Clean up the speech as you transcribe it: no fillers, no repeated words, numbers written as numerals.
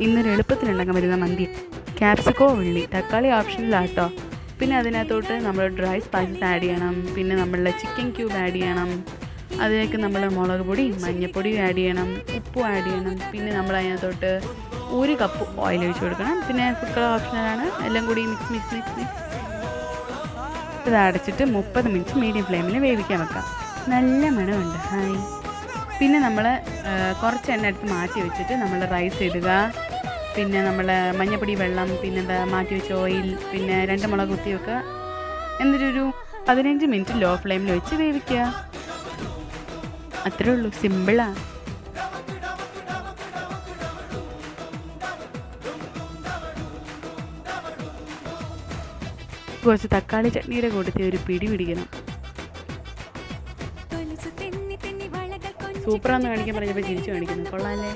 ഇന്നൊരു എളുപ്പത്തിലുണ്ടാക്കാൻ വരുന്ന മന്തി. ക്യാപ്സിക്കോ, ഉള്ളി, തക്കാളി ഓപ്ഷനിലാട്ടോ. പിന്നെ അതിനകത്തോട്ട് നമ്മൾ ഡ്രൈ സ്പൈസസ് ആഡ് ചെയ്യണം. പിന്നെ നമ്മളുടെ ചിക്കൻ ക്യൂബ് ആഡ് ചെയ്യണം. അതിലേക്ക് നമ്മൾ മുളക് പൊടി, മഞ്ഞൾപ്പൊടിയും ആഡ് ചെയ്യണം, ഉപ്പും ആഡ് ചെയ്യണം. പിന്നെ നമ്മൾ അതിനകത്തോട്ട് 1 കപ്പ് ഓയിൽ ഒഴിച്ച് കൊടുക്കണം. പിന്നെ ഫുഡ് കളർ ഓപ്ഷനാണ്. എല്ലാം കൂടി മിക്സ്. ഇത് അടച്ചിട്ട് 30 മിനിറ്റ് മീഡിയം ഫ്ലെയിമിൽ വേവിക്കാൻ വെക്കാം. നല്ല മണമുണ്ട്. ഹായ്. പിന്നെ നമ്മൾ കുറച്ച് എണ്ണ എടുത്ത് മാറ്റി വെച്ചിട്ട് നമ്മൾ റൈസ് ഇടുക. പിന്നെ നമ്മൾ മഞ്ഞപ്പൊടി, വെള്ളം, പിന്നെ എന്താ മാറ്റി വെച്ച ഓയിൽ, പിന്നെ 2 മുളക് കുത്തി വെക്കുക. എന്നിട്ടൊരു 15 മിനിറ്റ് ലോ ഫ്ലെയിമിൽ വെച്ച് വേവിക്കുക. അത്രേ ഉള്ളൂ, സിമ്പിളാണ്. കുറച്ച് തക്കാളി ചട്നിയുടെ കൂട്ടത്തിൽ ഒരു പിടി പിടിക്കണം. സൂപ്പറാന്ന് കാണിക്കാൻ പറഞ്ഞപ്പോൾ ചിരിച്ചു കാണിക്കുന്നു. കൊള്ളാല്ലേ?